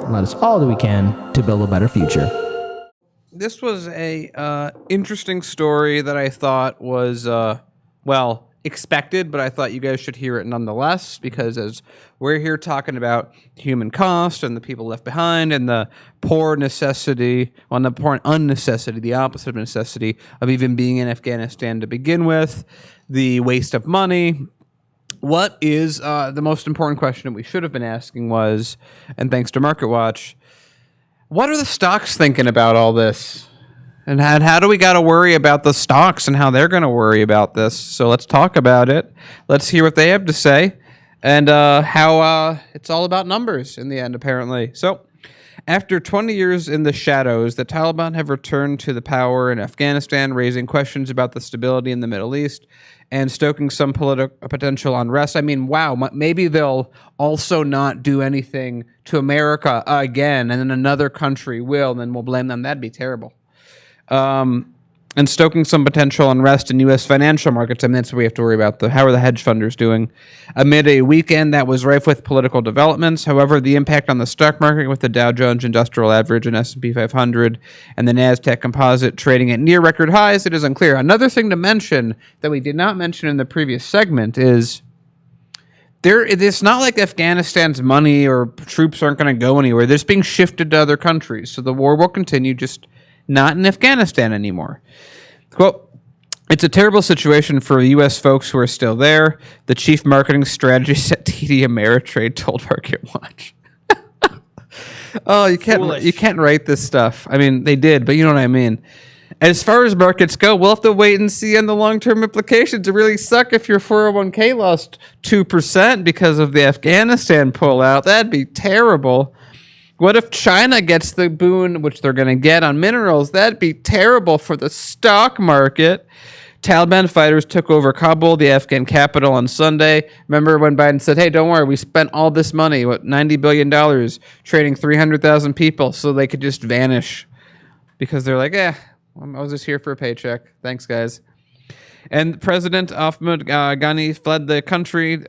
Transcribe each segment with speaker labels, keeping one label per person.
Speaker 1: and let us all do we can to build a better future.
Speaker 2: This was a interesting story that I thought was, expected, but I thought you guys should hear it nonetheless, because as we're here talking about human cost and the people left behind and the poor necessity, well, the poor unnecessity, the opposite of necessity of even being in Afghanistan to begin with, the waste of money. What is the most important question that we should have been asking was, and thanks to MarketWatch, what are the stocks thinking about all this? And how do we got to worry about the stocks and how they're going to worry about this? So let's talk about it. Let's hear what they have to say and how it's all about numbers in the end, apparently. So after 20 years in the shadows, the Taliban have returned to the power in Afghanistan, raising questions about the stability in the Middle East and stoking some potential unrest. I mean, wow, maybe they'll also not do anything to America again, and then another country will, and then we'll blame them. That'd be terrible. And stoking some potential unrest in U.S. financial markets. I mean, that's what we have to worry about. How are the hedge funders doing? Amid a weekend that was rife with political developments, however, the impact on the stock market with the Dow Jones Industrial Average and S&P 500 and the NASDAQ Composite trading at near record highs, it is unclear. Another thing to mention that we did not mention in the previous segment is it's not like Afghanistan's money or troops aren't going to go anywhere. They're just being shifted to other countries. So the war will continue, just not in Afghanistan anymore. Quote, it's a terrible situation for U.S. folks who are still there, the chief marketing strategist at TD Ameritrade told MarketWatch. Oh, you can't write this stuff. I mean, they did, but you know what I mean. As far as markets go, we'll have to wait and see on the long-term implications. It really suck if your 401k lost 2% because of the Afghanistan pullout. That'd be terrible. What if China gets the boon, which they're going to get on minerals? That'd be terrible for the stock market. Taliban fighters took over Kabul, the Afghan capital, on Sunday. Remember when Biden said, hey, don't worry, we spent all this money, $90 billion, trading 300,000 people so they could just vanish. Because they're like, I was just here for a paycheck. Thanks, guys. And President Ahmed Ghani fled the country.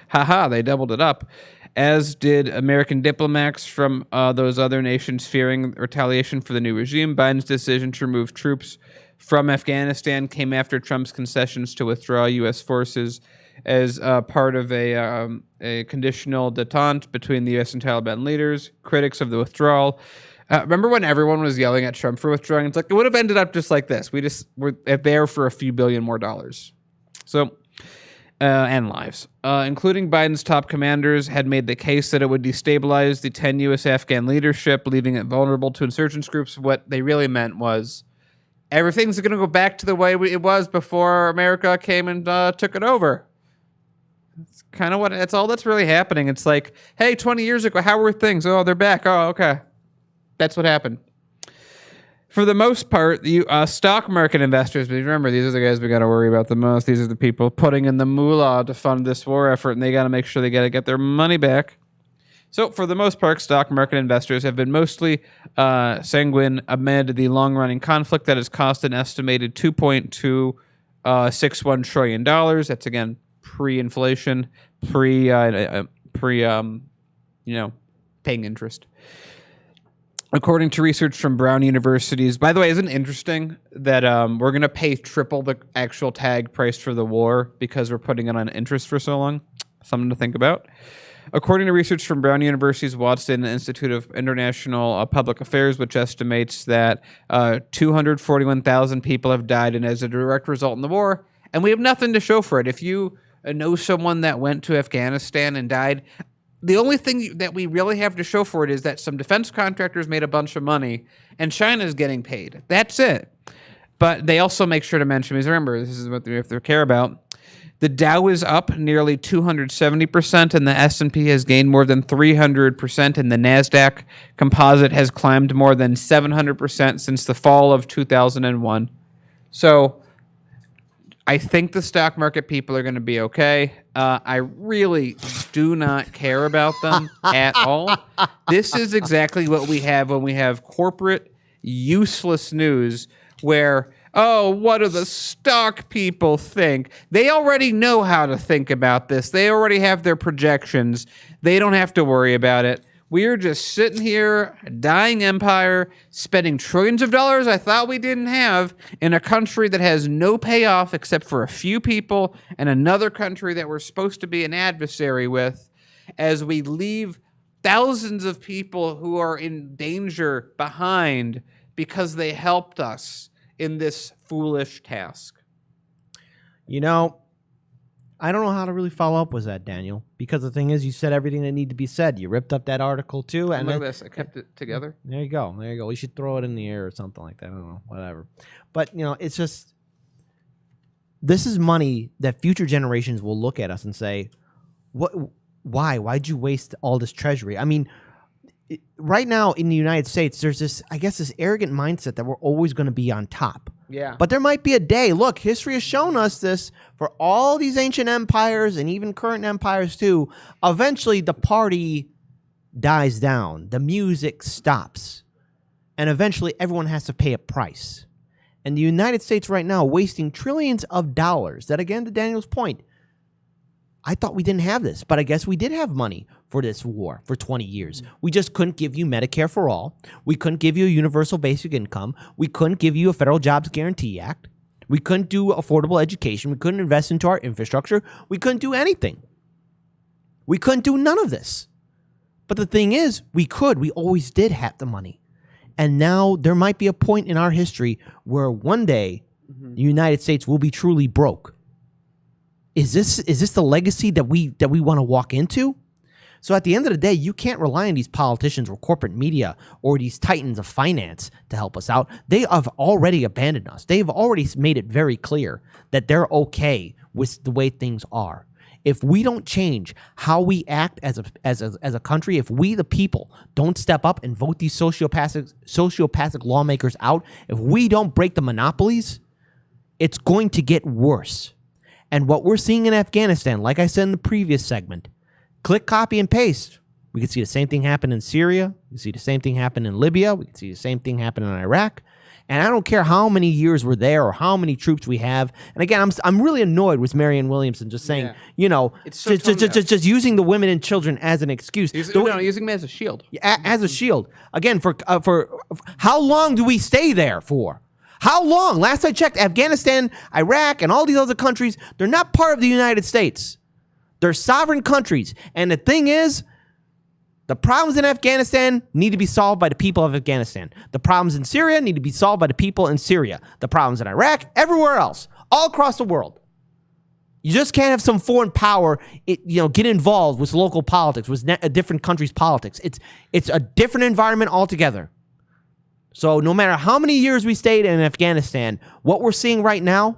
Speaker 2: Haha, they doubled it up. As did American diplomats from those other nations fearing retaliation for the new regime. Biden's decision to remove troops from Afghanistan came after Trump's concessions to withdraw U.S. forces as part of a conditional détente between the U.S. and Taliban leaders. Critics of the withdrawal. Remember when everyone was yelling at Trump for withdrawing? It's like, it would have ended up just like this. We just were there for a few billion more dollars. So... and lives, including Biden's top commanders, had made the case that it would destabilize the 10 U.S. Afghan leadership, leaving it vulnerable to insurgents groups. What they really meant was everything's going to go back to the way it was before America came and took it over. It's kind of that's all that's really happening. It's like, hey, 20 years ago, how were things? Oh, they're back. Oh, okay. That's what happened. For the most part, stock market investors, but remember, these are the guys we got to worry about the most. These are the people putting in the moolah to fund this war effort, and they got to make sure they got to get their money back. So, for the most part, stock market investors have been mostly sanguine amid the long-running conflict that has cost an estimated $2.261 trillion. That's, again, pre-inflation, paying interest. According to research from Brown University's, by the way, isn't it interesting that we're going to pay triple the actual tag price for the war because we're putting it on interest for so long? Something to think about. According to research from Brown University's Watson Institute of International Public Affairs, which estimates that 241,000 people have died and as a direct result in the war, and we have nothing to show for it. If you know someone that went to Afghanistan and died, the only thing that we really have to show for it is that some defense contractors made a bunch of money and China's getting paid. That's it. But they also make sure to mention, because remember, this is what they have to care about. The Dow is up nearly 270%, and the S&P has gained more than 300%, and the NASDAQ Composite has climbed more than 700% since the fall of 2001. So I think the stock market people are going to be okay. I really do not care about them at all. This is exactly what we have when we have corporate useless news where oh, what do the stock people think? They already know how to think about this. They already have their projections. They don't have to worry about it. We're just sitting here, a dying empire, spending trillions of dollars I thought we didn't have in a country that has no payoff except for a few people and another country that we're supposed to be an adversary with, as we leave thousands of people who are in danger behind because they helped us in this foolish task.
Speaker 3: You know, I don't know how to really follow up with that, Daniel, because the thing is, you said everything that needed to be said. You ripped up that article too, and
Speaker 2: look at this. I kept it together.
Speaker 3: There you go. There you go. We should throw it in the air or something like that. I don't know, whatever. But it's just, this is money that future generations will look at us and say, "What? Why? Why'd you waste all this treasury?" I mean, right now in the United States, there's this, I guess, this arrogant mindset that we're always going to be on top.
Speaker 2: Yeah.
Speaker 3: But there might be a day. Look, history has shown us this for all these ancient empires and even current empires too. Eventually, the party dies down. The music stops. And eventually, everyone has to pay a price. And the United States right now wasting trillions of dollars. That, again, to Daniel's point, I thought we didn't have this, but I guess we did have money for this war for 20 years. We just couldn't give you Medicare for all. We couldn't give you a universal basic income. We couldn't give you a Federal Jobs Guarantee Act. We couldn't do affordable education. We couldn't invest into our infrastructure. We couldn't do anything. We couldn't do none of this. But the thing is, we could. We always did have the money. And now there might be a point in our history where one day the United States will be truly broke. Is this the legacy that we want to walk into? So at the end of the day, you can't rely on these politicians or corporate media or these titans of finance to help us out. They have already abandoned us. They've already made it very clear that they're okay with the way things are. If we don't change how we act as a country, if we the people don't step up and vote these sociopathic lawmakers out, if we don't break the monopolies, it's going to get worse. And what we're seeing in Afghanistan, like I said in the previous segment, click, copy, and paste. We can see the same thing happen in Syria. We can see the same thing happen in Libya. We can see the same thing happen in Iraq. And I don't care how many years we're there or how many troops we have. And again, I'm really annoyed with Marianne Williamson just saying,
Speaker 2: It's so
Speaker 3: just using the women and children as an excuse.
Speaker 2: Using them as a shield.
Speaker 3: As a shield. Again, for how long do we stay there for? How long? Last I checked, Afghanistan, Iraq, and all these other countries, they're not part of the United States. They're sovereign countries. And the thing is, the problems in Afghanistan need to be solved by the people of Afghanistan. The problems in Syria need to be solved by the people in Syria. The problems in Iraq, everywhere else, all across the world. You just can't have some foreign power, get involved with local politics, with a different country's politics. It's a different environment altogether. So no matter how many years we stayed in Afghanistan, what we're seeing right now,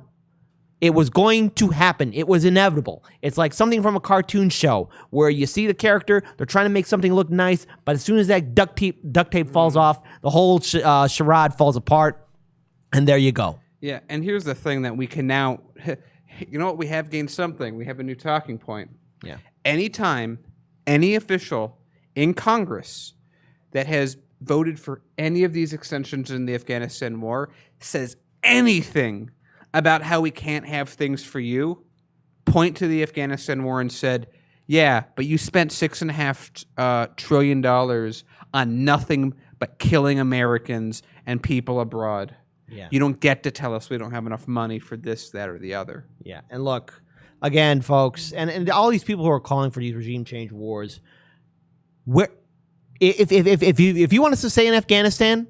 Speaker 3: it was going to happen. It was inevitable. It's like something from a cartoon show where you see the character, they're trying to make something look nice, but as soon as that duct tape falls off, the whole charade falls apart, and there you go.
Speaker 2: Yeah, and here's the thing that we can now, you know what, we have gained something. We have a new talking point.
Speaker 3: Yeah.
Speaker 2: Anytime any official in Congress that has voted for any of these extensions in the Afghanistan war says anything about how we can't have things for you, point to the Afghanistan war and said, yeah, but you spent $6.5 trillion on nothing but killing Americans and people abroad.
Speaker 3: Yeah.
Speaker 2: You don't get to tell us we don't have enough money for this, that, or the other.
Speaker 3: Yeah. And look, again, folks, and all these people who are calling for these regime change wars, if you want us to stay in Afghanistan,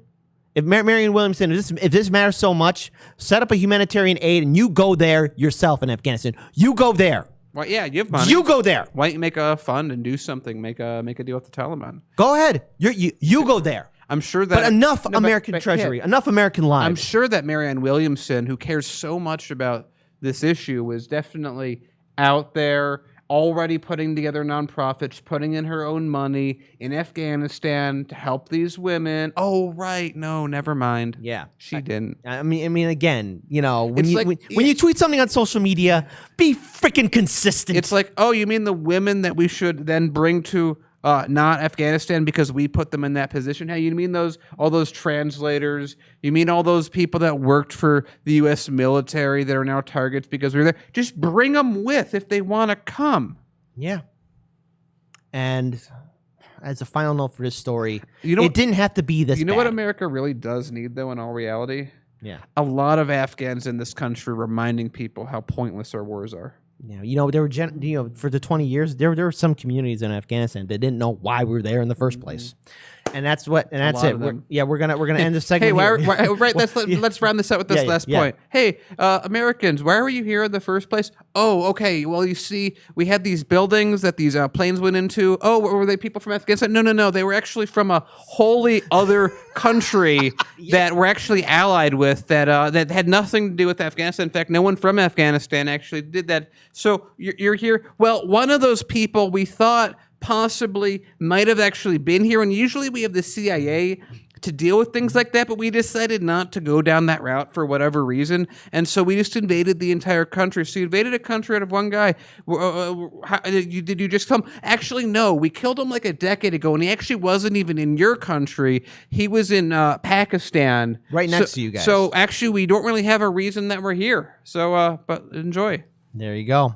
Speaker 3: if Marianne Williamson, if this matters so much, set up a humanitarian aid and you go there yourself in Afghanistan. You go there.
Speaker 2: Well, yeah, you have money.
Speaker 3: You go there.
Speaker 2: Why don't you make a fund and do something? Make a deal with the Taliban.
Speaker 3: Go ahead. You go there.
Speaker 2: I'm sure that...
Speaker 3: But enough American treasury. Enough American lives.
Speaker 2: I'm sure that Marianne Williamson, who cares so much about this issue, was definitely out there already putting together nonprofits, putting in her own money in Afghanistan to help these women. Oh, right. No, never mind.
Speaker 3: Yeah.
Speaker 2: She didn't.
Speaker 3: I mean, again, when you tweet something on social media, be freaking consistent.
Speaker 2: It's like, oh, you mean the women that we should then bring to not Afghanistan because we put them in that position. Hey, you mean all those translators? You mean all those people that worked for the U.S. military that are now targets because we were there? Just bring them with if they want to come.
Speaker 3: Yeah. And as a final note for this story,
Speaker 2: it
Speaker 3: didn't have to be this.
Speaker 2: You know
Speaker 3: bad.
Speaker 2: what America really does need, though, in all reality?
Speaker 3: Yeah.
Speaker 2: A lot of Afghans in this country reminding people how pointless our wars are.
Speaker 3: Yeah, there were for the 20 years there were some communities in Afghanistan that didn't know why we were there in the first place, and that's it. We're gonna end the segment.
Speaker 2: Hey, let's round this out with this last point. Hey, Americans, why were you here in the first place? Oh, okay. Well, you see, we had these buildings that these planes went into. Oh, were they people from Afghanistan? No. They were actually from a wholly other country that we're actually allied with. That had nothing to do with Afghanistan. In fact, no one from Afghanistan actually did that. So you're here. Well, one of those people we thought possibly might have actually been here. And usually we have the CIA to deal with things like that, but we decided not to go down that route for whatever reason. And so we just invaded the entire country. So you invaded a country out of one guy. Did you just come? Actually, no. We killed him like a decade ago, and he actually wasn't even in your country. He was in Pakistan.
Speaker 3: Right next to you guys.
Speaker 2: So actually, we don't really have a reason that we're here. So, but enjoy.
Speaker 3: There you go.